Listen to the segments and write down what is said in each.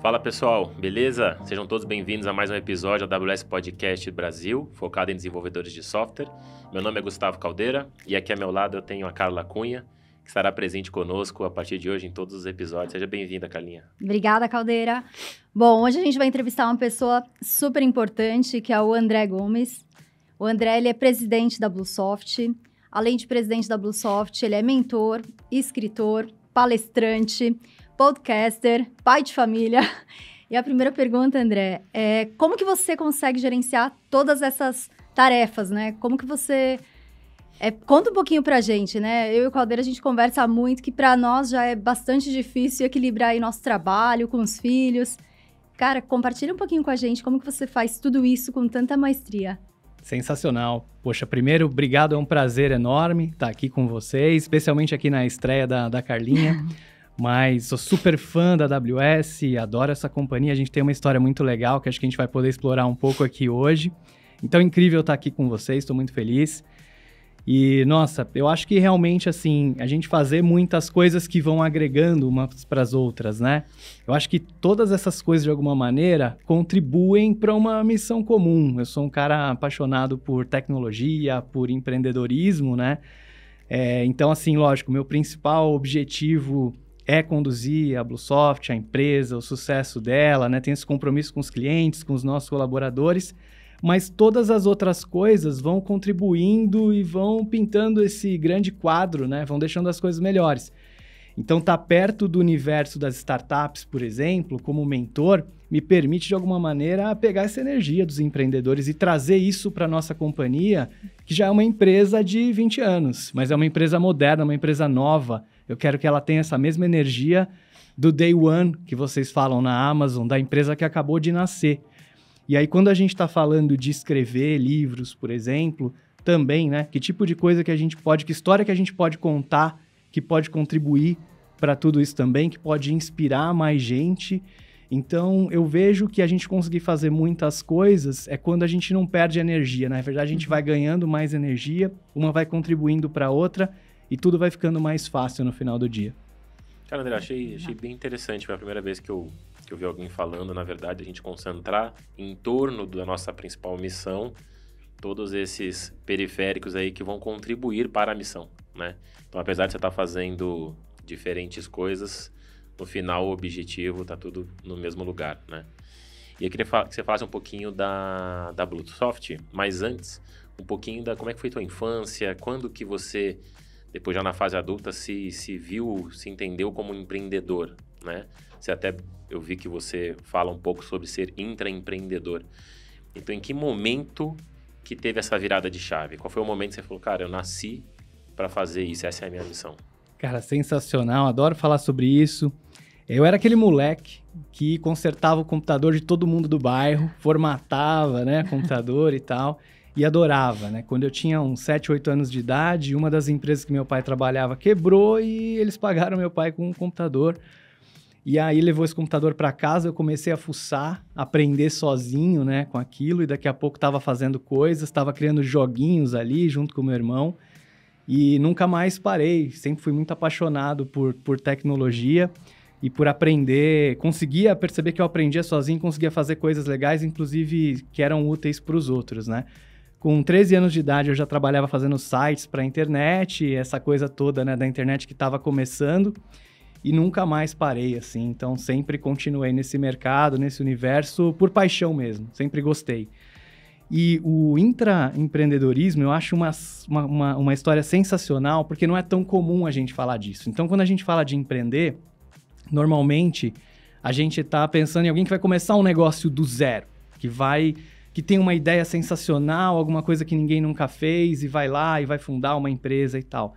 Fala pessoal, beleza? Sejam todos bem-vindos a mais um episódio da AWS Podcast Brasil, focado em desenvolvedores de software. Meu nome é Gustavo Caldeira e aqui ao meu lado eu tenho a Carla Cunha, que estará presente conosco a partir de hoje em todos os episódios. Seja bem-vinda, Carlinha. Obrigada, Caldeira. Bom, hoje a gente vai entrevistar uma pessoa super importante, que é o André Gomes. O André, ele é presidente da Bluesoft. Além de presidente da Bluesoft, ele é mentor, escritor, palestrante, podcaster, pai de família. E a primeira pergunta, André, é como que você consegue gerenciar todas essas tarefas, né? Como que você... conta um pouquinho pra gente, né? Eu e o Caldeira, a gente conversa muito, que pra nós já é bastante difícil equilibrar aí nosso trabalho com os filhos. Cara, compartilha um pouquinho com a gente como que você faz tudo isso com tanta maestria. Sensacional. Poxa, primeiro, obrigado, é um prazer enorme estar aqui com vocês, especialmente aqui na estreia da Carlinha. Mas sou super fã da AWS, adoro essa companhia, a gente tem uma história muito legal que acho que a gente vai poder explorar um pouco aqui hoje. Então, incrível estar aqui com vocês, estou muito feliz. E, nossa, eu acho que realmente, assim, a gente fazer muitas coisas que vão agregando umas para as outras, né? Eu acho que todas essas coisas, de alguma maneira, contribuem para uma missão comum. Eu sou um cara apaixonado por tecnologia, por empreendedorismo, né? Então, assim, lógico, meu principal objetivo é conduzir a Bluesoft, a empresa, o sucesso dela, né? Tem esse compromisso com os clientes, com os nossos colaboradores, mas todas as outras coisas vão contribuindo e vão pintando esse grande quadro, né? Vão deixando as coisas melhores. Então, estar perto do universo das startups, por exemplo, como mentor, me permite, de alguma maneira, pegar essa energia dos empreendedores e trazer isso para a nossa companhia, que já é uma empresa de 20 anos, mas é uma empresa moderna, uma empresa nova. Eu quero que ela tenha essa mesma energia do day one que vocês falam na Amazon, da empresa que acabou de nascer. E aí, quando a gente está falando de escrever livros, por exemplo, também, né? Que tipo de coisa que a gente pode, que história que a gente pode contar, que pode contribuir para tudo isso também, que pode inspirar mais gente. Então, eu vejo que a gente conseguir fazer muitas coisas é quando a gente não perde energia. Na verdade, a gente vai ganhando mais energia, uma vai contribuindo para a outra e tudo vai ficando mais fácil no final do dia. Cara, André, achei bem interessante. Foi a primeira vez que eu vi alguém falando, na verdade, a gente concentrar em torno da nossa principal missão todos esses periféricos aí que vão contribuir para a missão, né? Então, apesar de você estar fazendo diferentes coisas, no final o objetivo está tudo no mesmo lugar, né? E eu queria que você falasse um pouquinho da Bluesoft, mas antes, um pouquinho da como é que foi tua infância, quando que você, depois já na fase adulta, se viu, se entendeu como empreendedor, né? Você até, eu vi que você fala um pouco sobre ser intraempreendedor. Então, em que momento que teve essa virada de chave? Qual foi o momento que você falou, cara, eu nasci para fazer isso, essa é a minha missão? Cara, sensacional, adoro falar sobre isso. Eu era aquele moleque que consertava o computador de todo mundo do bairro, formatava, né, computador e tal, e adorava, né? Quando eu tinha uns 7, 8 anos de idade, uma das empresas que meu pai trabalhava quebrou e eles pagaram meu pai com um computador. E aí levou esse computador para casa, eu comecei a fuçar, aprender sozinho, né, com aquilo, e daqui a pouco estava fazendo coisas, estava criando joguinhos ali junto com o meu irmão, e nunca mais parei, sempre fui muito apaixonado por tecnologia e por aprender, conseguia perceber que eu aprendia sozinho, conseguia fazer coisas legais, inclusive que eram úteis para os outros, né. Com 13 anos de idade eu já trabalhava fazendo sites para a internet, essa coisa toda, né, da internet que estava começando, e nunca mais parei, assim. Então, sempre continuei nesse mercado, nesse universo, por paixão mesmo. Sempre gostei. E o intraempreendedorismo, eu acho uma história sensacional, porque não é tão comum a gente falar disso. Então, quando a gente fala de empreender, normalmente, a gente está pensando em alguém que vai começar um negócio do zero, que tem uma ideia sensacional, alguma coisa que ninguém nunca fez, e vai lá e vai fundar uma empresa e tal.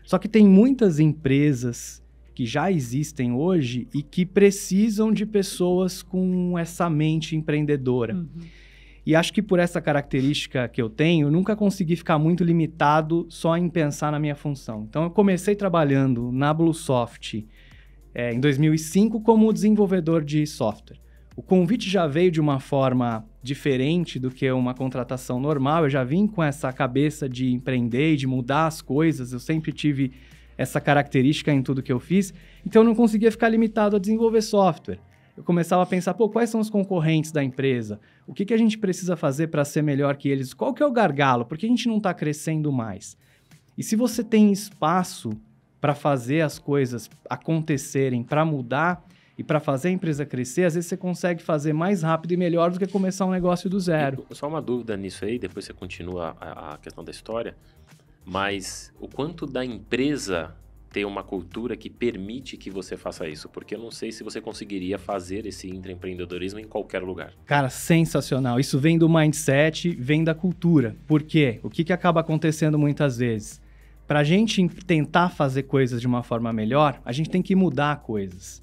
Só que tem muitas empresas que já existem hoje e que precisam de pessoas com essa mente empreendedora. Uhum. E acho que por essa característica que eu tenho, eu nunca consegui ficar muito limitado só em pensar na minha função. Então, eu comecei trabalhando na Bluesoft em 2005 como desenvolvedor de software. O convite já veio de uma forma diferente do que uma contratação normal. Eu já vim com essa cabeça de empreender e de mudar as coisas. Eu sempre tive essa característica em tudo que eu fiz, então eu não conseguia ficar limitado a desenvolver software. eu começava a pensar, pô, quais são os concorrentes da empresa? O que a gente precisa fazer para ser melhor que eles? Qual que é o gargalo? Por que a gente não está crescendo mais? E se você tem espaço para fazer as coisas acontecerem, para mudar e para fazer a empresa crescer, às vezes você consegue fazer mais rápido e melhor do que começar um negócio do zero. Só uma dúvida nisso aí, depois você continua a questão da história, mas o quanto da empresa ter uma cultura que permite que você faça isso? Porque eu não sei se você conseguiria fazer esse intraempreendedorismo em qualquer lugar. Cara, sensacional. Isso vem do mindset, vem da cultura. Por quê? O que acaba acontecendo muitas vezes? Para a gente tentar fazer coisas de uma forma melhor, a gente tem que mudar coisas.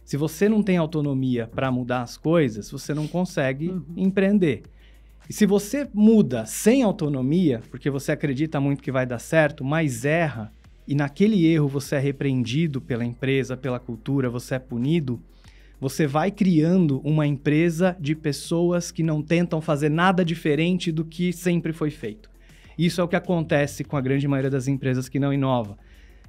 Se você não tem autonomia para mudar as coisas, você não consegue empreender. E se você muda sem autonomia, porque você acredita muito que vai dar certo, mas erra, e naquele erro você é repreendido pela empresa, pela cultura, você é punido, você vai criando uma empresa de pessoas que não tentam fazer nada diferente do que sempre foi feito. Isso é o que acontece com a grande maioria das empresas que não inova.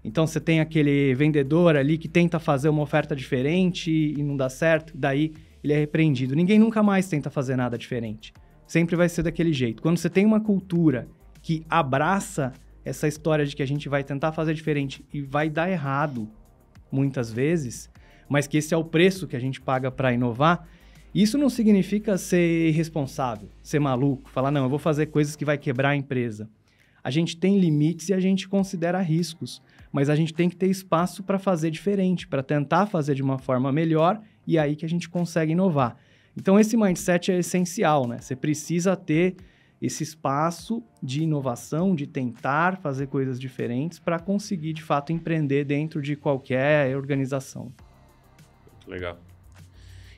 Então você tem aquele vendedor ali que tenta fazer uma oferta diferente e não dá certo, daí ele é repreendido. Ninguém nunca mais tenta fazer nada diferente. Sempre vai ser daquele jeito. Quando você tem uma cultura que abraça essa história de que a gente vai tentar fazer diferente e vai dar errado muitas vezes, mas que esse é o preço que a gente paga para inovar, isso não significa ser irresponsável, ser maluco, falar, não, eu vou fazer coisas que vai quebrar a empresa. A gente tem limites e a gente considera riscos, mas a gente tem que ter espaço para fazer diferente, para tentar fazer de uma forma melhor e aí que a gente consegue inovar. Então, esse mindset é essencial, né? Você precisa ter esse espaço de inovação, de tentar fazer coisas diferentes para conseguir, de fato, empreender dentro de qualquer organização. Muito legal.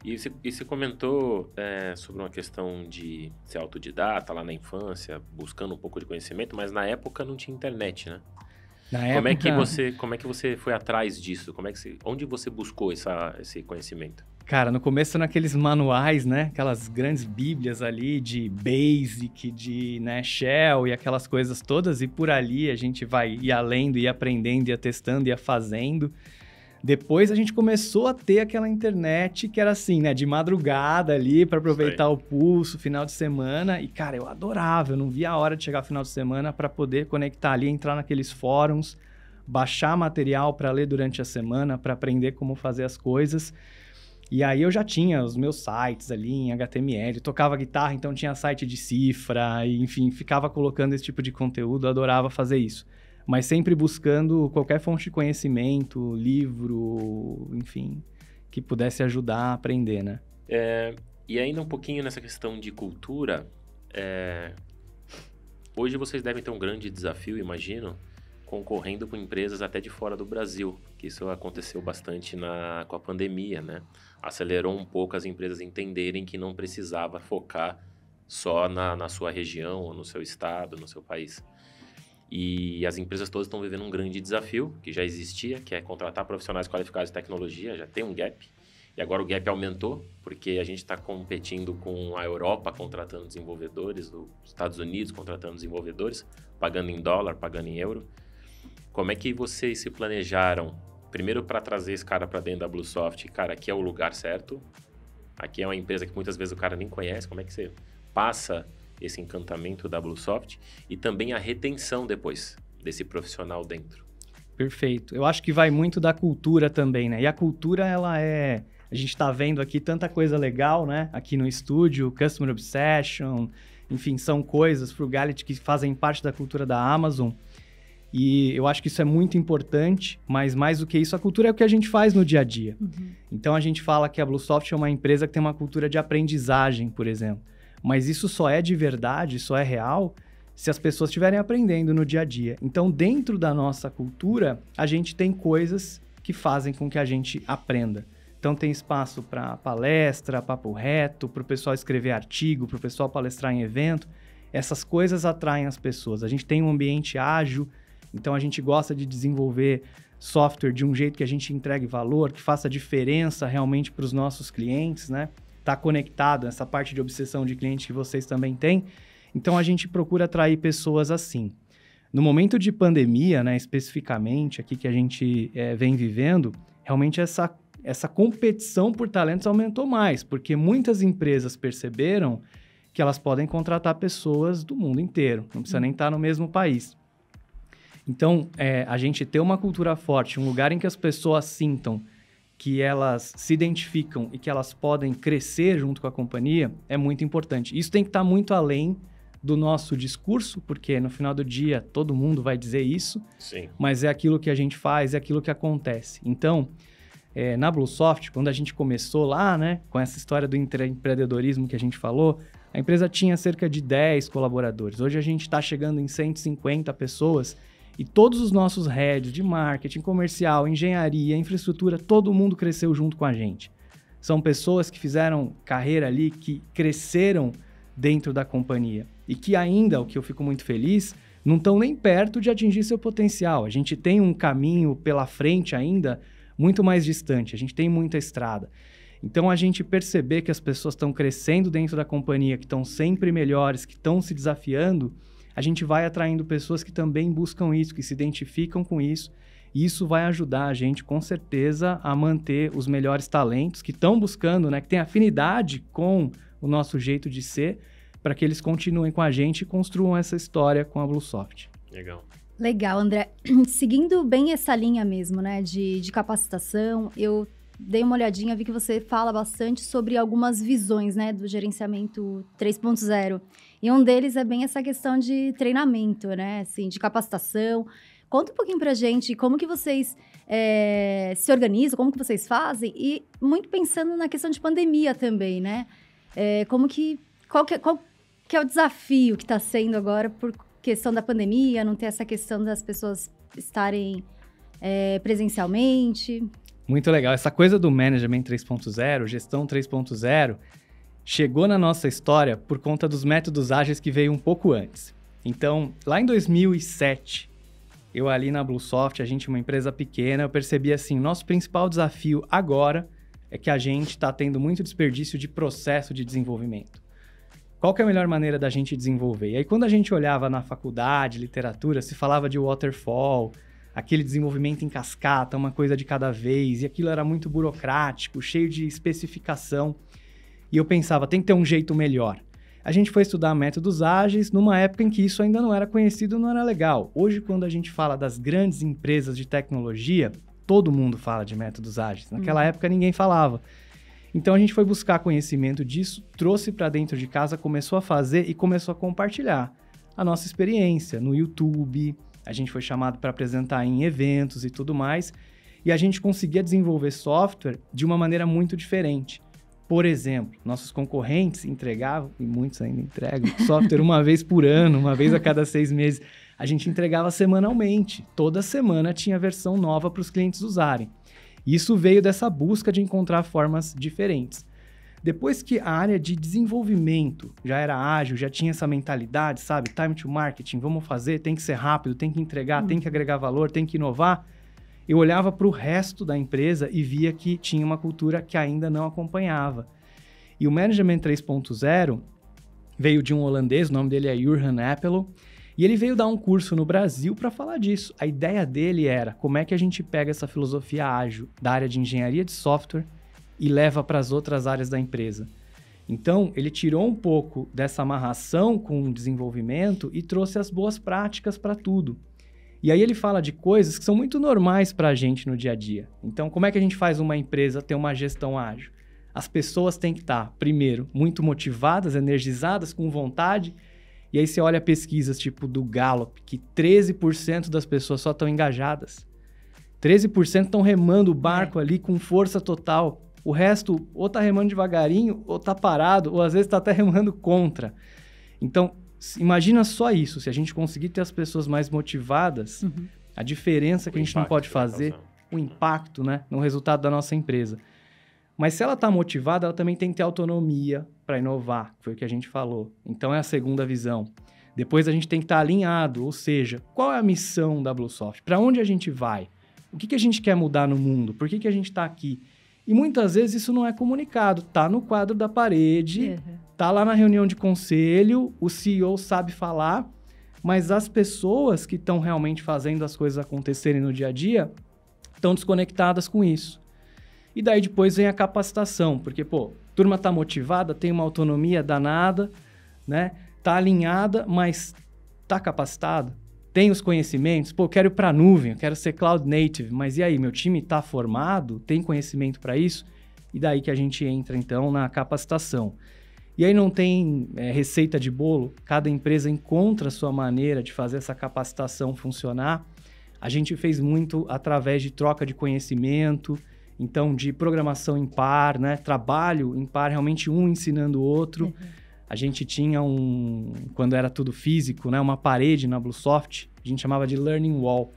E você comentou sobre uma questão de ser autodidata lá na infância, buscando um pouco de conhecimento, mas na época não tinha internet, né? Como é que você foi atrás disso? Onde você buscou esse conhecimento? Cara, no começo naqueles manuais, né? Aquelas grandes bíblias ali de Basic, de Shell e aquelas coisas todas. E por ali a gente ia lendo, ia aprendendo, ia testando, ia fazendo. Depois a gente começou a ter aquela internet que era assim, né? De madrugada ali para aproveitar o pulso, final de semana. E, cara, eu adorava. Eu não via a hora de chegar final de semana para poder conectar ali, entrar naqueles fóruns, baixar material para ler durante a semana, para aprender como fazer as coisas. E aí eu já tinha os meus sites ali em HTML, tocava guitarra, então tinha site de cifra, e, enfim, ficava colocando esse tipo de conteúdo, adorava fazer isso. Mas sempre buscando qualquer fonte de conhecimento, livro, enfim, que pudesse ajudar a aprender, né? E ainda um pouquinho nessa questão de cultura, hoje vocês devem ter um grande desafio, imagino, concorrendo com empresas até de fora do Brasil, que isso aconteceu bastante com a pandemia, né? Acelerou um pouco as empresas entenderem que não precisava focar só na sua região, ou no seu estado, no seu país. E as empresas todas estão vivendo um grande desafio, que já existia, que é contratar profissionais qualificados em tecnologia, já tem um gap. E agora o gap aumentou, porque a gente está competindo com a Europa contratando desenvolvedores, os Estados Unidos contratando desenvolvedores, pagando em dólar, pagando em euro. Como é que vocês se planejaram, primeiro para trazer esse cara para dentro da BlueSoft? Cara, aqui é o lugar certo, aqui é uma empresa que muitas vezes o cara nem conhece, como é que você passa esse encantamento da BlueSoft e também a retenção depois desse profissional dentro? Perfeito. Eu acho que vai muito da cultura também, né? E a cultura, ela é... A gente está vendo aqui tanta coisa legal, né? Aqui no estúdio, Customer Obsession, enfim, são coisas, Frugality, que fazem parte da cultura da Amazon. E eu acho que isso é muito importante, mas mais do que isso, a cultura é o que a gente faz no dia a dia. Então, a gente fala que a BlueSoft é uma empresa que tem uma cultura de aprendizagem, por exemplo. Mas isso só é de verdade, só é real, se as pessoas estiverem aprendendo no dia a dia. Então, dentro da nossa cultura, a gente tem coisas que fazem com que a gente aprenda. Então, tem espaço para palestra, papo reto, para o pessoal escrever artigo, para o pessoal palestrar em evento. Essas coisas atraem as pessoas. A gente tem um ambiente ágil, então a gente gosta de desenvolver software de um jeito que a gente entregue valor, que faça diferença realmente para os nossos clientes, né? Tá conectado nessa parte de obsessão de cliente que vocês também têm. Então, a gente procura atrair pessoas assim. No momento de pandemia, né, especificamente, aqui que a gente vem vivendo, realmente essa essa competição por talentos aumentou mais, porque muitas empresas perceberam que elas podem contratar pessoas do mundo inteiro, não precisa nem estar no mesmo país. Então, a gente ter uma cultura forte, um lugar em que as pessoas sintam que elas se identificam e que elas podem crescer junto com a companhia, é muito importante. Isso tem que estar muito além do nosso discurso, porque no final do dia todo mundo vai dizer isso, Sim. mas é aquilo que a gente faz, é aquilo que acontece. Então, na BlueSoft, quando a gente começou lá, né, com essa história do empreendedorismo que a gente falou, a empresa tinha cerca de 10 colaboradores. Hoje a gente está chegando em 150 pessoas e todos os nossos heads de marketing, comercial, engenharia, infraestrutura, todo mundo cresceu junto com a gente. São pessoas que fizeram carreira ali, que cresceram dentro da companhia e que ainda, o que eu fico muito feliz, não estão nem perto de atingir seu potencial. A gente tem um caminho pela frente ainda muito mais distante, a gente tem muita estrada. Então, a gente perceber que as pessoas estão crescendo dentro da companhia, que estão sempre melhores, que estão se desafiando, a gente vai atraindo pessoas que também buscam isso, que se identificam com isso, e isso vai ajudar a gente, com certeza, a manter os melhores talentos que estão buscando, né, que têm afinidade com o nosso jeito de ser, para que eles continuem com a gente e construam essa história com a BlueSoft. Legal. Legal, André. Seguindo bem essa linha mesmo, né, de capacitação, eu dei uma olhadinha, vi que você fala bastante sobre algumas visões, né, do gerenciamento 3.0. E um deles é bem essa questão de treinamento, né, assim, de capacitação. Conta um pouquinho pra gente como que vocês se organizam, como que vocês fazem, e muito pensando na questão de pandemia também, né? Qual que é o desafio que está sendo agora por questão da pandemia, não ter essa questão das pessoas estarem presencialmente? Muito legal. Essa coisa do Management 3.0, Gestão 3.0, chegou na nossa história por conta dos métodos ágeis que veio um pouco antes. Então, lá em 2007, eu ali na BlueSoft, a gente é uma empresa pequena, eu percebi assim, nosso principal desafio agora é que a gente está tendo muito desperdício de processo de desenvolvimento. Qual que é a melhor maneira da gente desenvolver? E aí, quando a gente olhava na faculdade, literatura, se falava de waterfall, aquele desenvolvimento em cascata, uma coisa de cada vez, e aquilo era muito burocrático, cheio de especificação. E eu pensava, tem que ter um jeito melhor. A gente foi estudar métodos ágeis numa época em que isso ainda não era conhecido, não era legal. Hoje, quando a gente fala das grandes empresas de tecnologia, todo mundo fala de métodos ágeis. Naquela época, ninguém falava. Então, a gente foi buscar conhecimento disso, trouxe para dentro de casa, começou a fazer e começou a compartilhar a nossa experiência no YouTube. A gente foi chamado para apresentar em eventos e tudo mais. E a gente conseguia desenvolver software de uma maneira muito diferente. Por exemplo, nossos concorrentes entregavam, e muitos ainda entregam, software uma vez por ano, uma vez a cada 6 meses. A gente entregava semanalmente. Toda semana tinha versão nova para os clientes usarem. Isso veio dessa busca de encontrar formas diferentes. Depois que a área de desenvolvimento já era ágil, já tinha essa mentalidade, sabe? Time to marketing, vamos fazer, tem que ser rápido, tem que entregar, tem que agregar valor, tem que inovar. Eu olhava para o resto da empresa e via que tinha uma cultura que ainda não acompanhava. E o Management 3.0 veio de um holandês, o nome dele é Jurgen Appelo, e ele veio dar um curso no Brasil para falar disso. A ideia dele era como é que a gente pega essa filosofia ágil da área de engenharia de software e leva para as outras áreas da empresa. Então, ele tirou um pouco dessa amarração com o desenvolvimento e trouxe as boas práticas para tudo. E aí ele fala de coisas que são muito normais para a gente no dia a dia. Então, como é que a gente faz uma empresa ter uma gestão ágil? As pessoas têm que estar, primeiro, muito motivadas, energizadas, com vontade. E aí você olha pesquisas tipo do Gallup, que 13% das pessoas só estão engajadas. 13% estão remando o barco ali com força total. O resto ou está remando devagarinho, ou está parado, ou às vezes está até remando contra. Então, imagina só isso, se a gente conseguir ter as pessoas mais motivadas, a diferença que a gente não pode fazer, o impacto, né, no resultado da nossa empresa. Mas se ela está motivada, ela também tem que ter autonomia para inovar, foi o que a gente falou. Então, é a segunda visão. Depois a gente tem que estar alinhado, ou seja, qual é a missão da BlueSoft? Para onde a gente vai? O que a gente quer mudar no mundo? Por que a gente está aqui? E muitas vezes isso não é comunicado, tá no quadro da parede, tá lá na reunião de conselho, o CEO sabe falar, mas as pessoas que estão realmente fazendo as coisas acontecerem no dia a dia estão desconectadas com isso. E daí depois vem a capacitação, porque, pô, turma tá motivada, tem uma autonomia danada, né? Tá alinhada, mas tá capacitado? Tem os conhecimentos? Pô, eu quero ir pra nuvem, eu quero ser cloud native, mas e aí, meu time tá formado? Tem conhecimento para isso? E daí que a gente entra, então, na capacitação. E aí não tem receita de bolo, cada empresa encontra a sua maneira de fazer essa capacitação funcionar. A gente fez muito através de troca de conhecimento, então de programação em par, né? Trabalho em par, realmente um ensinando o outro. Uhum. A gente tinha quando era tudo físico, né? Uma parede na BlueSoft, a gente chamava de Learning Wall.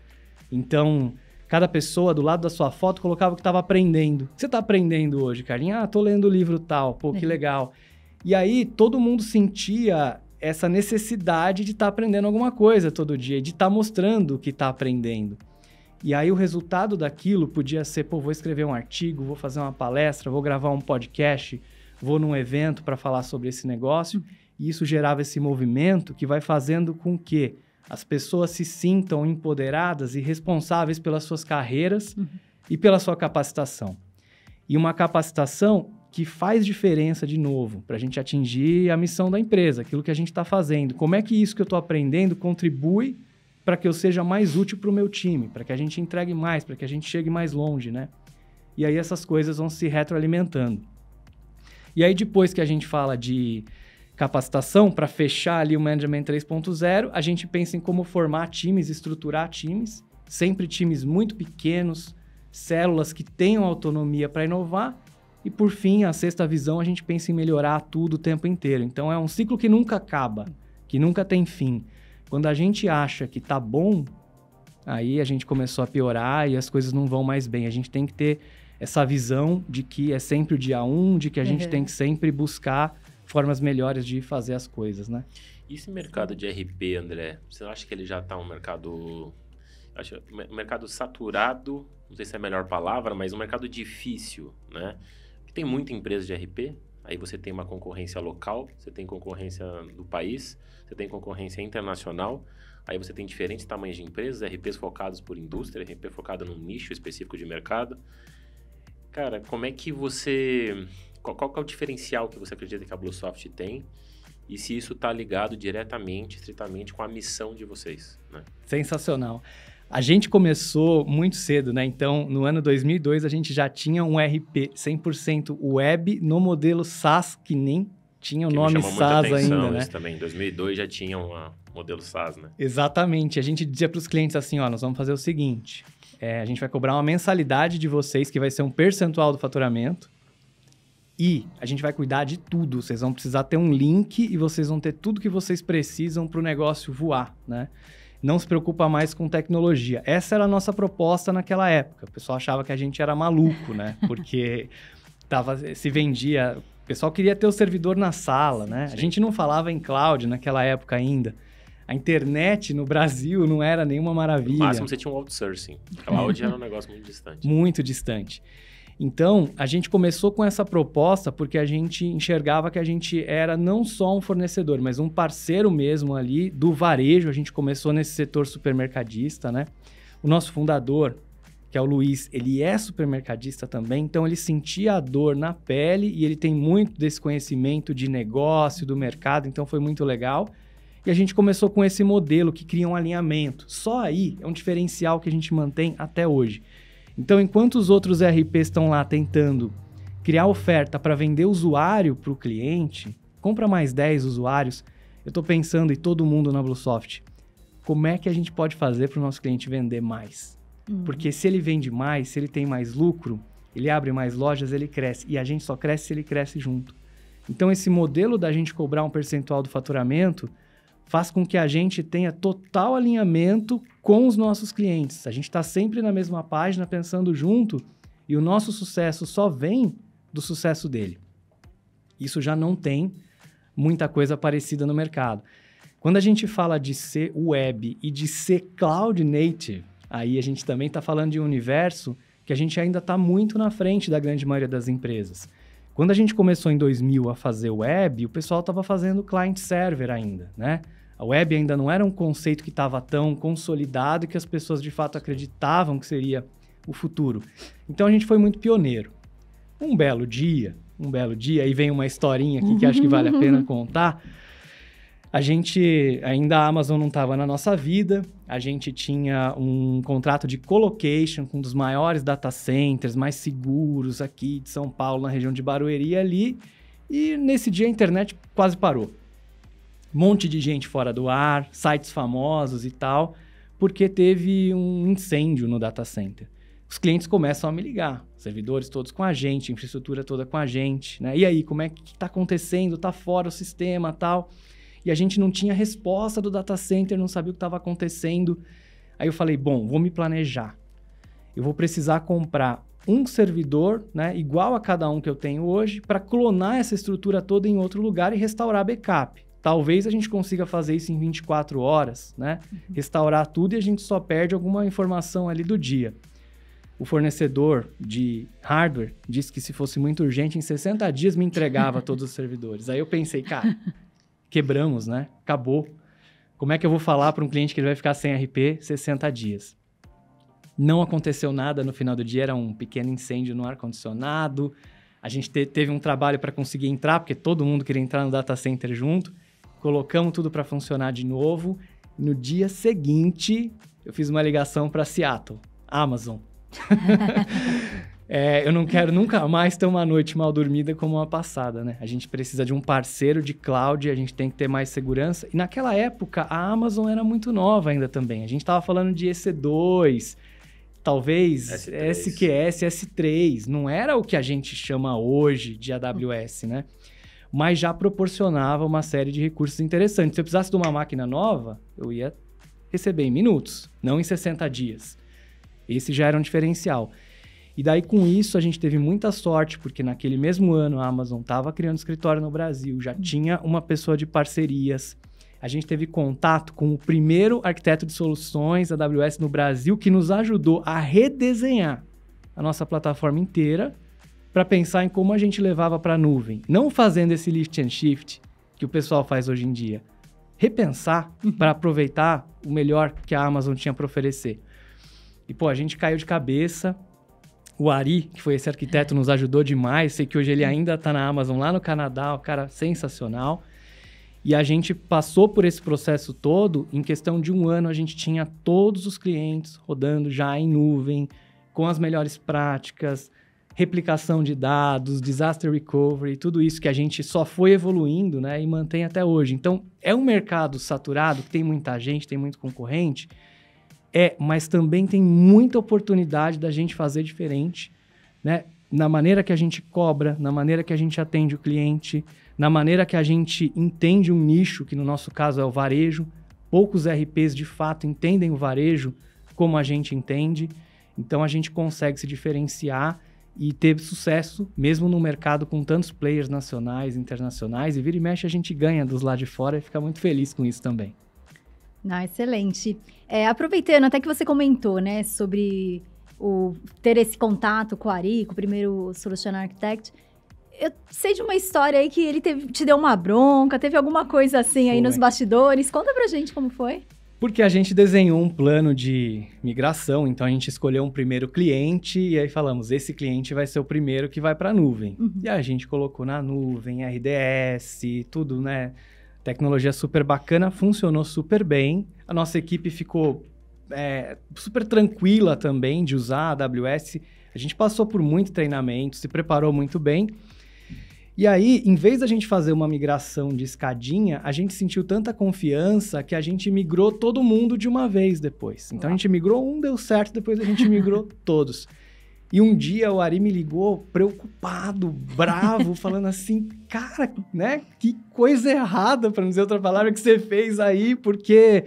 Então, cada pessoa do lado da sua foto colocava o que estava aprendendo. O que você está aprendendo hoje, Carlinhos? Tô lendo o livro tal, pô, que legal. E aí, todo mundo sentia essa necessidade de estar aprendendo alguma coisa todo dia, de estar mostrando o que está aprendendo. E aí, o resultado daquilo podia ser, pô, vou escrever um artigo, vou fazer uma palestra, vou gravar um podcast, vou num evento para falar sobre esse negócio. E isso gerava esse movimento que vai fazendo com que as pessoas se sintam empoderadas e responsáveis pelas suas carreiras e pela sua capacitação. E uma capacitação que faz diferença, de novo, para a gente atingir a missão da empresa, aquilo que a gente está fazendo. Como é que isso que eu estou aprendendo contribui para que eu seja mais útil para o meu time, para que a gente entregue mais, para que a gente chegue mais longe, né? E aí essas coisas vão se retroalimentando. E aí depois que a gente fala de capacitação, para fechar ali o Management 3.0, a gente pensa em como formar times, estruturar times, sempre times muito pequenos, células que tenham autonomia para inovar. E, por fim, a sexta visão, a gente pensa em melhorar tudo o tempo inteiro. Então, é um ciclo que nunca acaba, que nunca tem fim. Quando a gente acha que tá bom, aí a gente começou a piorar e as coisas não vão mais bem. A gente tem que ter essa visão de que é sempre o dia 1, de que a gente tem que sempre buscar formas melhores de fazer as coisas, né? E esse mercado de RP, André, você acha que ele já tá um mercado saturado, não sei se é a melhor palavra, mas um mercado difícil, né? Tem muita empresa de RP, aí você tem uma concorrência local, você tem concorrência do país, você tem concorrência internacional, aí você tem diferentes tamanhos de empresas, RPs focados por indústria, RP focado num nicho específico de mercado. Cara, como é que você... Qual que é o diferencial que você acredita que a BlueSoft tem? E se isso está ligado diretamente, estritamente com a missão de vocês, né? Sensacional. A gente começou muito cedo, né? Então, no ano 2002, a gente já tinha um RP 100% web no modelo SaaS, que nem tinha o nome SaaS ainda, né? Isso também. Em 2002 já tinha um modelo SaaS, né? Exatamente. A gente dizia para os clientes assim, ó, nós vamos fazer o seguinte, a gente vai cobrar uma mensalidade de vocês, que vai ser um percentual do faturamento, e a gente vai cuidar de tudo. Vocês vão precisar ter um link e vocês vão ter tudo que vocês precisam para o negócio voar, né? Não se preocupa mais com tecnologia. Essa era a nossa proposta naquela época. O pessoal achava que a gente era maluco, né? Porque se vendia... O pessoal queria ter o servidor na sala, né? Sim. A gente não falava em cloud naquela época ainda. A internet no Brasil não era nenhuma maravilha. No máximo você tinha um outsourcing. Cloud era um negócio muito distante. Muito distante. Então, a gente começou com essa proposta porque a gente enxergava que a gente era não só um fornecedor, mas um parceiro mesmo ali do varejo. A gente começou nesse setor supermercadista, né? O nosso fundador, que é o Luiz, ele é supermercadista também, então ele sentia a dor na pele e ele tem muito desse conhecimento de negócio, do mercado, então foi muito legal. E a gente começou com esse modelo que cria um alinhamento. Só aí é um diferencial que a gente mantém até hoje. Então, enquanto os outros RPs estão lá tentando criar oferta para vender usuário para o cliente, compra mais 10 usuários, eu estou pensando, e todo mundo na BlueSoft, como é que a gente pode fazer para o nosso cliente vender mais? Porque se ele vende mais, se ele tem mais lucro, ele abre mais lojas, ele cresce. E a gente só cresce se ele cresce junto. Então, esse modelo da gente cobrar um percentual do faturamento faz com que a gente tenha total alinhamento com os nossos clientes. A gente está sempre na mesma página, pensando junto, e o nosso sucesso só vem do sucesso dele. Isso já não tem muita coisa parecida no mercado. Quando a gente fala de ser web e de ser cloud native, aí a gente também está falando de um universo que a gente ainda está muito na frente da grande maioria das empresas. Quando a gente começou em 2000 a fazer web, o pessoal estava fazendo client-server ainda, né? A web ainda não era um conceito que estava tão consolidado e que as pessoas de fato acreditavam que seria o futuro. Então a gente foi muito pioneiro. Um belo dia, aí vem uma historinha aqui que acho que vale a pena contar. Ainda a Amazon não estava na nossa vida, a gente tinha um contrato de colocation com um dos maiores data centers, mais seguros aqui de São Paulo, na região de Barueri ali, e nesse dia a internet quase parou. Um monte de gente fora do ar, sites famosos e tal, porque teve um incêndio no data center. Os clientes começam a me ligar, servidores todos com a gente, infraestrutura toda com a gente, né? E aí, como é que está acontecendo? Está fora o sistema, tal. E a gente não tinha resposta do data center, não sabia o que estava acontecendo. Aí eu falei, bom, vou me planejar. Eu vou precisar comprar um servidor, né, igual a cada um que eu tenho hoje, para clonar essa estrutura toda em outro lugar e restaurar backup. Talvez a gente consiga fazer isso em 24 horas, né? Restaurar tudo e a gente só perde alguma informação ali do dia. O fornecedor de hardware disse que se fosse muito urgente, em 60 dias me entregava todos os servidores. Aí eu pensei, cara, quebramos, né? Acabou. Como é que eu vou falar para um cliente que ele vai ficar sem RP 60 dias? Não aconteceu nada no final do dia, era um pequeno incêndio no ar-condicionado. A gente teve um trabalho para conseguir entrar, porque todo mundo queria entrar no data center junto. Colocamos tudo para funcionar de novo. No dia seguinte, eu fiz uma ligação para Seattle, Amazon. Eu não quero nunca mais ter uma noite mal dormida como a passada, né? A gente precisa de um parceiro de cloud, a gente tem que ter mais segurança. E naquela época, a Amazon era muito nova ainda também. A gente estava falando de EC2, talvez S3. SQS, S3. Não era o que a gente chama hoje de AWS, né? Mas já proporcionava uma série de recursos interessantes. Se eu precisasse de uma máquina nova, eu ia receber em minutos, não em 60 dias. Esse já era um diferencial. E daí, com isso, a gente teve muita sorte, porque naquele mesmo ano a Amazon estava criando escritório no Brasil, já tinha uma pessoa de parcerias. A gente teve contato com o primeiro arquiteto de soluções AWS no Brasil, que nos ajudou a redesenhar a nossa plataforma inteira para pensar em como a gente levava para a nuvem. Não fazendo esse lift and shift que o pessoal faz hoje em dia. Repensar para aproveitar o melhor que a Amazon tinha para oferecer. E, a gente caiu de cabeça. O Ari, que foi esse arquiteto, nos ajudou demais. Sei que hoje ele ainda está na Amazon, lá no Canadá, um cara sensacional. E a gente passou por esse processo todo. Em questão de um ano, a gente tinha todos os clientes rodando já em nuvem, com as melhores práticas, replicação de dados, disaster recovery, tudo isso que a gente só foi evoluindo, né, e mantém até hoje. Então, é um mercado saturado, que tem muita gente, tem muito concorrente, mas também tem muita oportunidade da gente fazer diferente, né? Na maneira que a gente cobra, na maneira que a gente atende o cliente, na maneira que a gente entende um nicho, que no nosso caso é o varejo. Poucos RPs, de fato, entendem o varejo como a gente entende. Então, a gente consegue se diferenciar e ter sucesso, mesmo num mercado com tantos players nacionais, internacionais. E vira e mexe, a gente ganha dos lá de fora e fica muito feliz com isso também. Excelente. Aproveitando, até que você comentou, né, sobre ter esse contato com o Ari, com o primeiro Solution Architect, eu sei de uma história aí que ele te deu uma bronca, teve alguma coisa assim aí nos bastidores. Conta pra gente como foi. Porque a gente desenhou um plano de migração, então a gente escolheu um primeiro cliente e aí falamos, esse cliente vai ser o primeiro que vai para a nuvem. E a gente colocou na nuvem, RDS, tudo, né? Tecnologia super bacana, funcionou super bem. A nossa equipe ficou super tranquila também de usar a AWS. A gente passou por muito treinamento, se preparou muito bem. E aí, em vez da gente fazer uma migração de escadinha, a gente sentiu tanta confiança que a gente migrou todo mundo de uma vez depois. Então, a gente migrou deu certo, depois a gente migrou todos. E um dia o Ari me ligou preocupado, bravo, falando assim, cara, né, que coisa errada, para não dizer outra palavra, que você fez aí, porque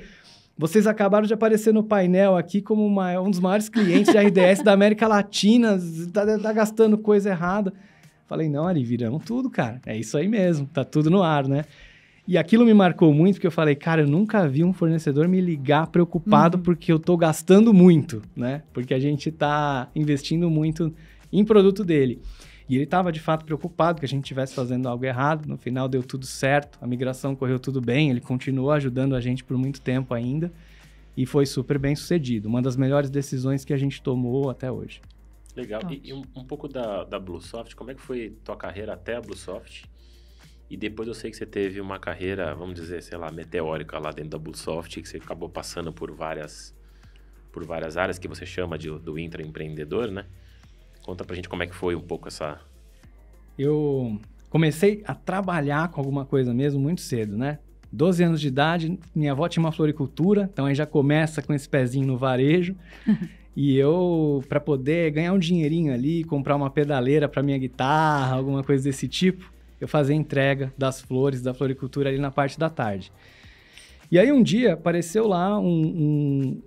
vocês acabaram de aparecer no painel aqui como um dos maiores clientes de RDS da América Latina, tá gastando coisa errada. Falei, não, Ari, viramos tudo, cara. É isso aí mesmo, tá tudo no ar, né? E aquilo me marcou muito, porque eu falei, cara, eu nunca vi um fornecedor me ligar preocupado porque eu tô gastando muito, né? Porque a gente tá investindo muito em produto dele. E ele tava, de fato, preocupado que a gente estivesse fazendo algo errado. No final, deu tudo certo, a migração correu tudo bem, ele continuou ajudando a gente por muito tempo ainda e foi super bem sucedido. Uma das melhores decisões que a gente tomou até hoje. Legal. E um pouco da Bluesoft, como é que foi tua carreira até a Bluesoft? E depois eu sei que você teve uma carreira, vamos dizer, sei lá, meteórica lá dentro da Bluesoft, que você acabou passando por várias áreas que você chama do intraempreendedor, né? Conta pra gente como é que foi um pouco essa... Eu comecei a trabalhar com alguma coisa mesmo muito cedo, né? 12 anos de idade, minha avó tinha uma floricultura, então aí já começa com esse pezinho no varejo. E eu, para poder ganhar um dinheirinho ali, comprar uma pedaleira para minha guitarra, alguma coisa desse tipo, eu fazia entrega das flores, da floricultura ali na parte da tarde. E aí um dia apareceu lá um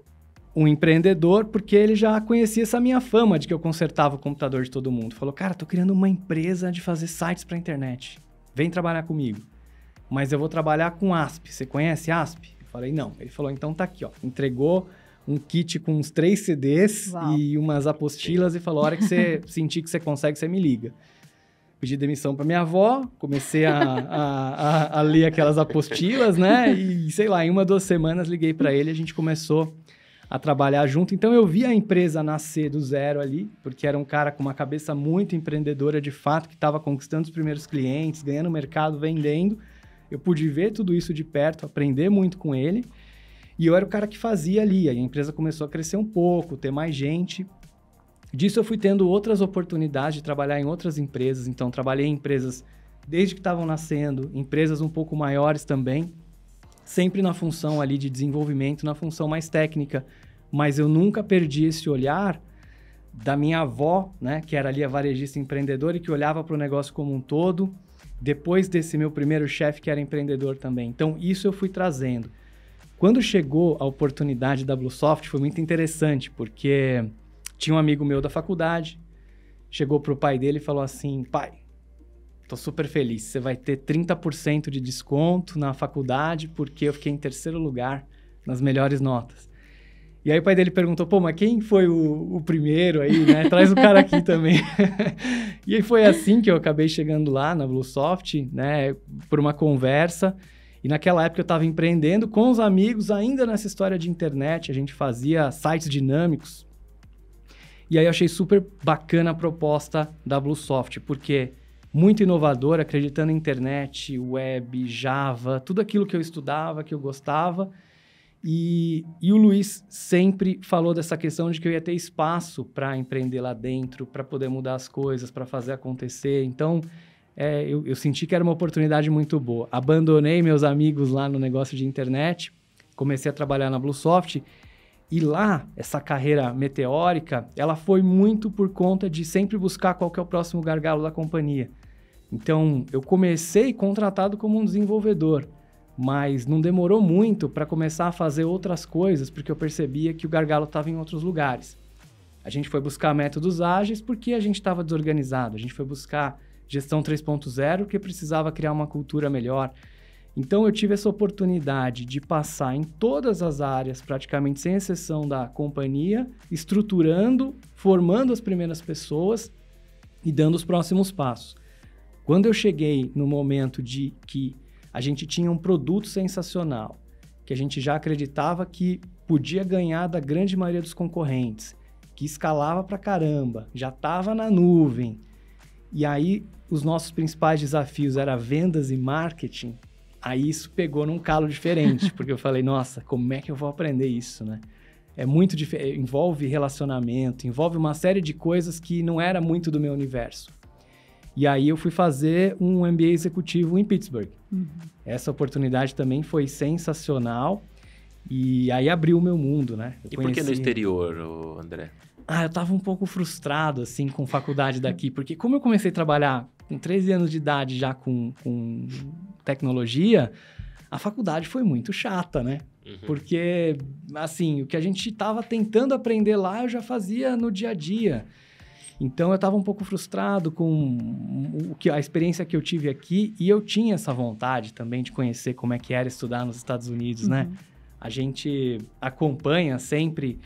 empreendedor, porque ele já conhecia essa minha fama de que eu consertava o computador de todo mundo. Falou, cara, tô criando uma empresa de fazer sites para internet. Vem trabalhar comigo. Mas eu vou trabalhar com ASP. Você conhece ASP? Eu falei, não. Ele falou, então tá aqui, ó. Entregou um kit com uns 3 CDs e umas apostilas e falou, a hora que você sentir que você consegue, você me liga. Pedi demissão para minha avó, comecei a ler aquelas apostilas, né? E, sei lá, em 1, 2 semanas liguei para ele e a gente começou a trabalhar junto. Então, eu vi a empresa nascer do zero ali, porque era um cara com uma cabeça muito empreendedora, de fato, que estava conquistando os primeiros clientes, ganhando mercado, vendendo. Eu pude ver tudo isso de perto, aprender muito com ele. E eu era o cara que fazia ali. Aí a empresa começou a crescer um pouco, ter mais gente. Disso eu fui tendo outras oportunidades de trabalhar em outras empresas. Então, trabalhei em empresas desde que estavam nascendo, empresas um pouco maiores também, sempre na função ali de desenvolvimento, na função mais técnica. Mas eu nunca perdi esse olhar da minha avó, né, que era ali a varejista empreendedora e que olhava para o negócio como um todo, depois desse meu primeiro chefe que era empreendedor também. Então, isso eu fui trazendo. Quando chegou a oportunidade da Bluesoft, foi muito interessante, porque tinha um amigo meu da faculdade, chegou pro pai dele e falou assim, pai, tô super feliz, você vai ter 30% de desconto na faculdade, porque eu fiquei em 3º lugar nas melhores notas. E aí o pai dele perguntou, pô, mas quem foi o primeiro aí, né? Traz o cara aqui também. E aí foi assim que eu acabei chegando lá na Bluesoft, né? Por uma conversa. E naquela época eu estava empreendendo com os amigos, ainda nessa história de internet, a gente fazia sites dinâmicos. E aí eu achei super bacana a proposta da Bluesoft, porque muito inovadora, acreditando em internet, web, Java, tudo aquilo que eu estudava, que eu gostava. E o Luiz sempre falou dessa questão de que eu ia ter espaço para empreender lá dentro, para poder mudar as coisas, para fazer acontecer. Então, eu senti que era uma oportunidade muito boa. Abandonei meus amigos lá no negócio de internet, comecei a trabalhar na Bluesoft. E lá, essa carreira meteórica, ela foi muito por conta de sempre buscar qual que é o próximo gargalo da companhia. Então, eu comecei contratado como um desenvolvedor, mas não demorou muito para começar a fazer outras coisas, porque eu percebia que o gargalo estava em outros lugares. A gente foi buscar métodos ágeis porque a gente estava desorganizado. A gente foi buscar gestão 3.0 porque precisava criar uma cultura melhor. Então, eu tive essa oportunidade de passar em todas as áreas, praticamente sem exceção da companhia, estruturando, formando as primeiras pessoas e dando os próximos passos. Quando eu cheguei no momento de que a gente tinha um produto sensacional, que a gente já acreditava que podia ganhar da grande maioria dos concorrentes, que escalava pra caramba, já estava na nuvem, e aí os nossos principais desafios eram vendas e marketing, aí isso pegou num calo diferente, porque eu falei, nossa, como é que eu vou aprender isso, né? É muito diferente, envolve relacionamento, envolve uma série de coisas que não era muito do meu universo. E aí eu fui fazer um MBA executivo em Pittsburgh. Essa oportunidade também foi sensacional e aí abriu o meu mundo, né? Por que no exterior, André? Eu tava um pouco frustrado, assim, com faculdade daqui, porque como eu comecei a trabalhar com 13 anos de idade já com tecnologia, a faculdade foi muito chata, né? Porque, assim, o que a gente tava tentando aprender lá, eu já fazia no dia a dia. Então, eu estava um pouco frustrado com a experiência que eu tive aqui e eu tinha essa vontade também de conhecer como é que era estudar nos Estados Unidos, né? A gente acompanha sempre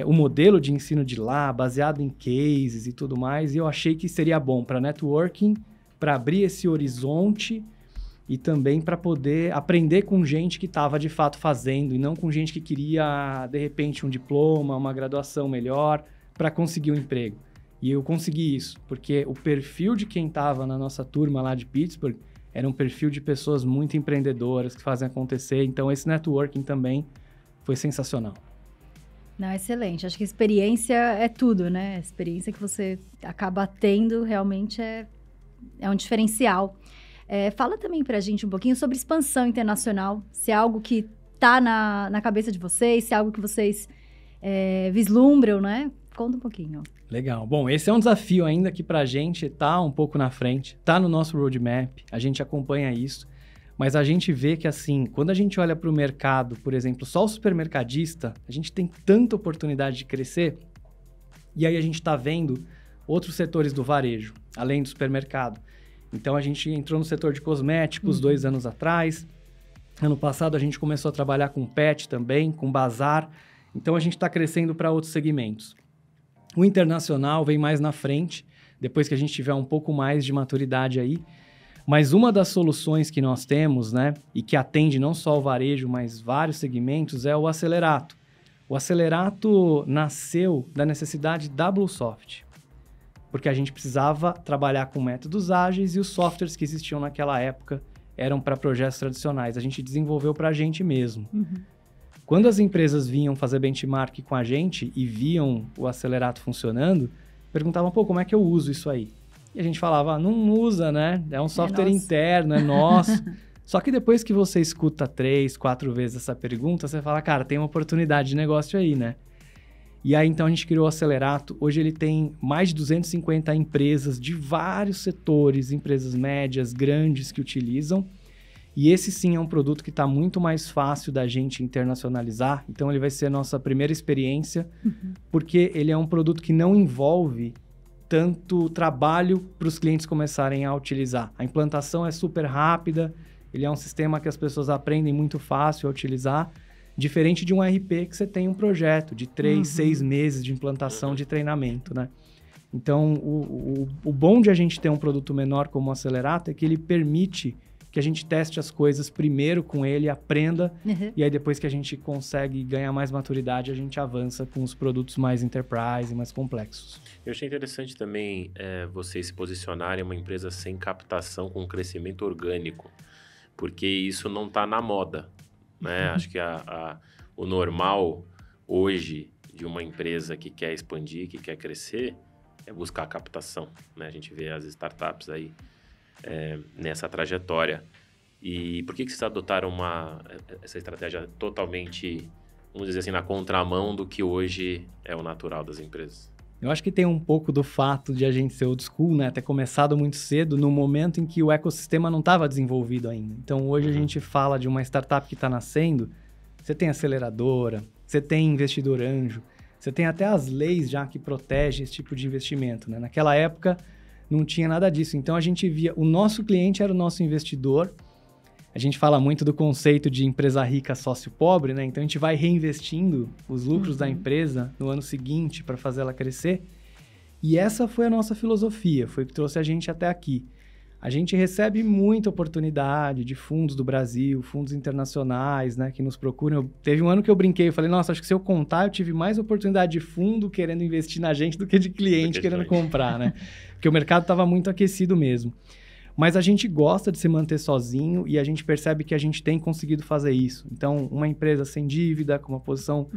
o modelo de ensino de lá, baseado em cases e tudo mais, e eu achei que seria bom para networking, para abrir esse horizonte e também para poder aprender com gente que estava de fato fazendo e não com gente que queria, de repente, um diploma, uma graduação melhor para conseguir um emprego. E eu consegui isso, porque o perfil de quem estava na nossa turma lá de Pittsburgh era um perfil de pessoas muito empreendedoras, que fazem acontecer. Então, esse networking também foi sensacional. Não, excelente. Acho que experiência é tudo, né? A experiência que você acaba tendo realmente é um diferencial. Fala também pra gente um pouquinho sobre expansão internacional, se é algo que tá na cabeça de vocês, se é algo que vocês vislumbram, né? Conta um pouquinho. Legal. Bom, esse é um desafio ainda que pra gente tá um pouco na frente, tá no nosso roadmap, a gente acompanha isso, mas a gente vê que, assim, quando a gente olha para o mercado, por exemplo, só o supermercadista, a gente tem tanta oportunidade de crescer, e aí a gente está vendo outros setores do varejo, além do supermercado. Então, a gente entrou no setor de cosméticos 2 anos atrás. Ano passado, a gente começou a trabalhar com pet também, com bazar. Então, a gente está crescendo para outros segmentos. O internacional vem mais na frente, depois que a gente tiver um pouco mais de maturidade aí. Mas uma das soluções que nós temos, né, e que atende não só o varejo, mas vários segmentos, é o Acelerato. O Acelerato nasceu da necessidade da BlueSoft, porque a gente precisava trabalhar com métodos ágeis e os softwares que existiam naquela época eram para projetos tradicionais. A gente desenvolveu para a gente mesmo. Quando as empresas vinham fazer benchmark com a gente e viam o Acelerato funcionando, perguntavam, pô, como é que eu uso isso aí? E a gente falava, não usa, né? É um software interno, é nosso. Só que depois que você escuta 3, 4 vezes essa pergunta, você fala, cara, tem uma oportunidade de negócio aí, né? E aí, então, a gente criou o Acelerato. Hoje ele tem mais de 250 empresas de vários setores, empresas médias, grandes que utilizam. E esse sim é um produto que está muito mais fácil da gente internacionalizar. Então, ele vai ser a nossa primeira experiência, porque ele é um produto que não envolve tanto trabalho para os clientes começarem a utilizar. A implantação é super rápida, ele é um sistema que as pessoas aprendem muito fácil a utilizar, diferente de um RP que você tem um projeto de 3, 6 meses de implantação de treinamento, né? Então, o bom de a gente ter um produto menor como o Acelerato é que ele permite que a gente teste as coisas primeiro com ele, aprenda, e aí depois que a gente consegue ganhar mais maturidade, a gente avança com os produtos mais enterprise e mais complexos. Eu achei interessante também vocês se posicionarem uma empresa sem captação com crescimento orgânico, porque isso não está na moda, né? Acho que o normal hoje de uma empresa que quer expandir, que quer crescer, é buscar captação, né? A gente vê as startups aí nessa trajetória. E por que vocês adotaram essa estratégia totalmente, vamos dizer assim, na contramão do que hoje é o natural das empresas? Eu acho que tem um pouco do fato de a gente ser old school, né? Ter começado muito cedo, no momento em que o ecossistema não estava desenvolvido ainda. Então, hoje a gente fala de uma startup que está nascendo, você tem aceleradora, você tem investidor anjo, você tem até as leis já que protegem esse tipo de investimento, né? Naquela época, não tinha nada disso. Então, a gente via... O nosso cliente era o nosso investidor. A gente fala muito do conceito de empresa rica, sócio pobre, né? Então, a gente vai reinvestindo os lucros da empresa no ano seguinte para fazer ela crescer. E essa foi a nossa filosofia, foi o que trouxe a gente até aqui. A gente recebe muita oportunidade de fundos do Brasil, fundos internacionais, né? Que nos procuram. Teve um ano que eu brinquei, eu falei, nossa, acho que se eu contar, eu tive mais oportunidade de fundo querendo investir na gente do que de cliente querendo comprar, né? Porque o mercado estava muito aquecido mesmo. Mas a gente gosta de se manter sozinho e a gente percebe que a gente tem conseguido fazer isso. Então, uma empresa sem dívida, com uma posição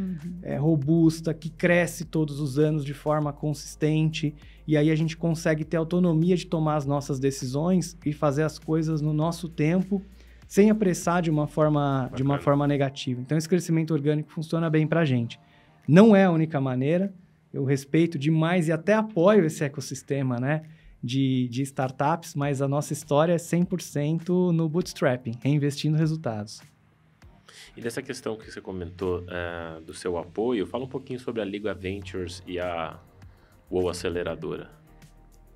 robusta, que cresce todos os anos de forma consistente. E aí a gente consegue ter autonomia de tomar as nossas decisões e fazer as coisas no nosso tempo, sem apressar de uma forma negativa. Então, esse crescimento orgânico funciona bem para a gente. Não é a única maneira. Eu respeito demais e até apoio esse ecossistema, né? De startups, mas a nossa história é 100% no bootstrapping, reinvestindo resultados. E dessa questão que você comentou do seu apoio, fala um pouquinho sobre a Liga Ventures e a UOL Aceleradora.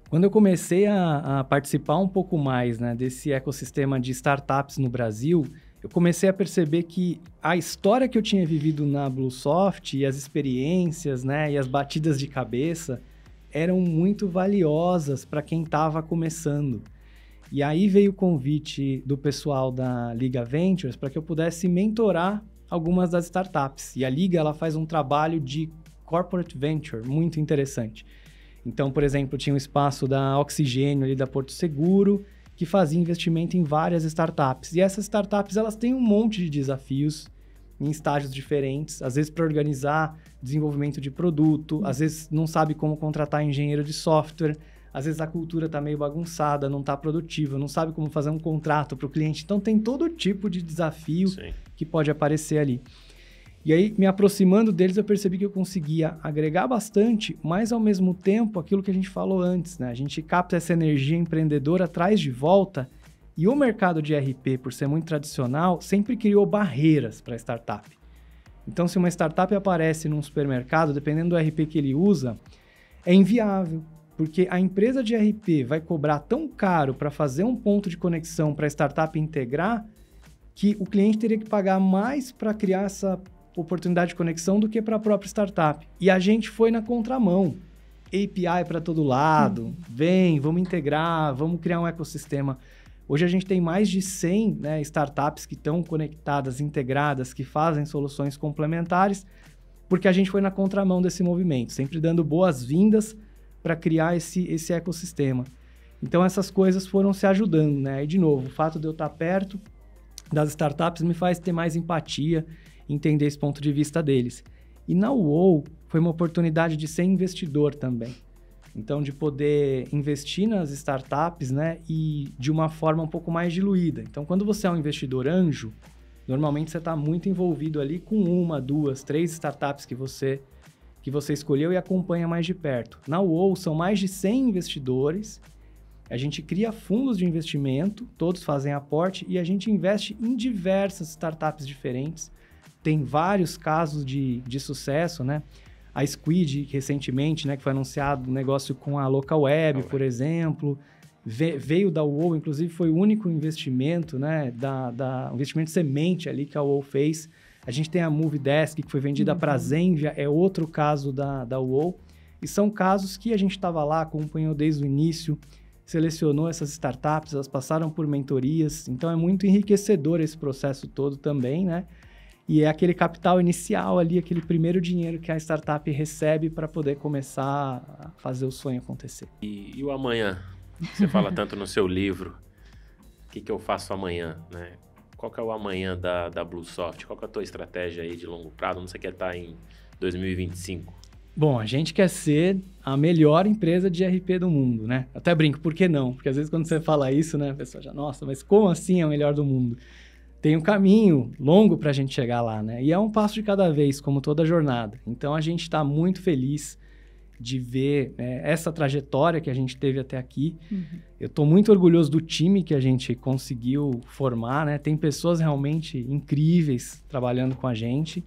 Quando eu comecei a participar um pouco mais, né, desse ecossistema de startups no Brasil, eu comecei a perceber que a história que eu tinha vivido na BlueSoft e as experiências, né, e as batidas de cabeça eram muito valiosas para quem estava começando. E aí veio o convite do pessoal da Liga Ventures para que eu pudesse mentorar algumas das startups. E a Liga ela faz um trabalho de corporate venture muito interessante. Então, por exemplo, tinha um espaço da Oxigênio ali da Porto Seguro, que fazia investimento em várias startups. E essas startups, elas têm um monte de desafios em estágios diferentes, às vezes para organizar desenvolvimento de produto, às vezes não sabe como contratar engenheiro de software, às vezes a cultura está meio bagunçada, não está produtiva, não sabe como fazer um contrato para o cliente. Então, tem todo tipo de desafio que pode aparecer ali. E aí, me aproximando deles, eu percebi que eu conseguia agregar bastante, mas ao mesmo tempo, aquilo que a gente falou antes, né? A gente capta essa energia empreendedora, traz de volta, e o mercado de RP, por ser muito tradicional, sempre criou barreiras para a startup. Então, se uma startup aparece num supermercado, dependendo do RP que ele usa, é inviável, porque a empresa de RP vai cobrar tão caro para fazer um ponto de conexão para a startup integrar, que o cliente teria que pagar mais para criar essa oportunidade de conexão do que para a própria startup. E a gente foi na contramão. API para todo lado, vamos integrar, vamos criar um ecossistema. Hoje a gente tem mais de 100 startups que estão conectadas, integradas, que fazem soluções complementares, porque a gente foi na contramão desse movimento, sempre dando boas-vindas para criar esse ecossistema. Então essas coisas foram se ajudando, né? E de novo, o fato de eu estar perto das startups me faz ter mais empatia, entender esse ponto de vista deles. E na UOL foi uma oportunidade de ser investidor também. Então, de poder investir nas startups, né, e de uma forma um pouco mais diluída. Então, quando você é um investidor anjo, normalmente você está muito envolvido ali com 1, 2, 3 startups que você escolheu e acompanha mais de perto. Na UOL são mais de 100 investidores, a gente cria fundos de investimento, todos fazem aporte e a gente investe em diversas startups diferentes. Tem vários casos de sucesso, né? A Squid, recentemente, né, que foi anunciado um negócio com a Localweb, por exemplo, veio da UOL, inclusive foi o único investimento, né, investimento semente ali que a UOL fez. A gente tem a Movidesk, que foi vendida para a Zenvia, é outro caso da UOL. E são casos que a gente estava lá, acompanhou desde o início, selecionou essas startups, elas passaram por mentorias, então é muito enriquecedor esse processo todo também, né? E é aquele capital inicial ali, aquele primeiro dinheiro que a startup recebe para poder começar a fazer o sonho acontecer. E o amanhã? Você fala tanto no seu livro. O que eu faço amanhã, né? Qual que é o amanhã da BlueSoft? Qual que é a tua estratégia aí de longo prazo? Onde você quer estar em 2025? Bom, a gente quer ser a melhor empresa de RP do mundo, né? Até brinco, por que não? Porque às vezes quando você fala isso, né, a pessoa já, nossa, mas como assim é a melhor do mundo? Tem um caminho longo para a gente chegar lá, né? E é um passo de cada vez, como toda jornada. Então, a gente está muito feliz de ver essa trajetória que a gente teve até aqui. Eu estou muito orgulhoso do time que a gente conseguiu formar, né? Tem pessoas realmente incríveis trabalhando com a gente.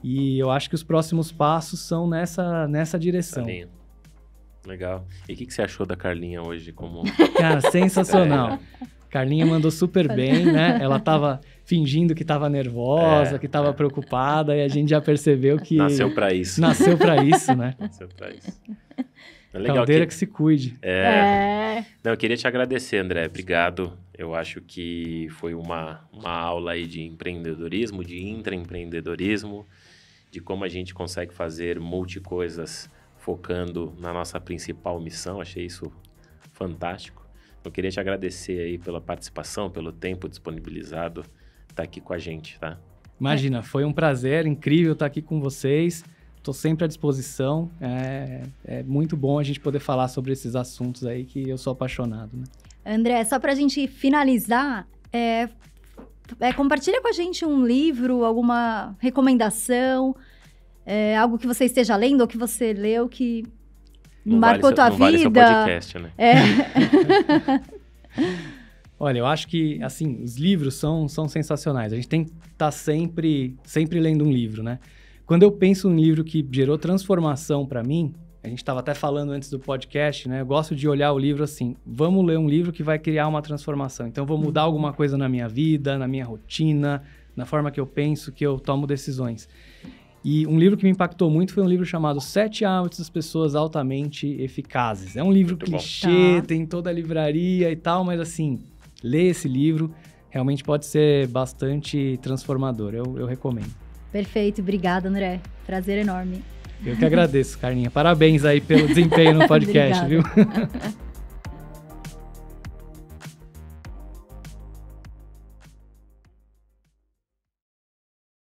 E eu acho que os próximos passos são nessa direção. Carlinha. Legal. E o que você achou da Carlinha hoje como... Cara, sensacional. Carlinha mandou super bem, né? Ela tava fingindo que tava nervosa, que tava preocupada, e a gente já percebeu que... Nasceu pra isso. Nasceu pra isso, né? Nasceu pra isso. É legal Caldeira que se cuide. Não, eu queria te agradecer, André. Obrigado. Eu acho que foi uma aula aí de empreendedorismo, de intraempreendedorismo, de como a gente consegue fazer multicoisas focando na nossa principal missão. Achei isso fantástico. Eu queria te agradecer aí pela participação, pelo tempo disponibilizado, estar aqui com a gente, tá? Imagina, foi um prazer incrível estar aqui com vocês. Estou sempre à disposição. É muito bom a gente poder falar sobre esses assuntos aí que eu sou apaixonado, né? André, só para a gente finalizar, compartilha com a gente um livro, alguma recomendação, algo que você esteja lendo ou que você leu que... marcou tua vida. Vale seu podcast, né? Olha, eu acho que, assim, os livros são sensacionais. A gente tem que estar sempre lendo um livro, né? Quando eu penso num livro que gerou transformação para mim, a gente estava até falando antes do podcast, né? Eu gosto de olhar o livro assim, vamos ler um livro que vai criar uma transformação. Então, eu vou mudar alguma coisa na minha vida, na minha rotina, na forma que eu penso, que eu tomo decisões. E um livro que me impactou muito foi um livro chamado 7 Hábitos das Pessoas Altamente Eficazes. É um livro muito clichê, tem toda a livraria e tal, mas assim, ler esse livro realmente pode ser bastante transformador. Eu recomendo. Perfeito, obrigada, André. Prazer enorme. Eu que agradeço, Carlinha. Parabéns aí pelo desempenho no podcast, viu?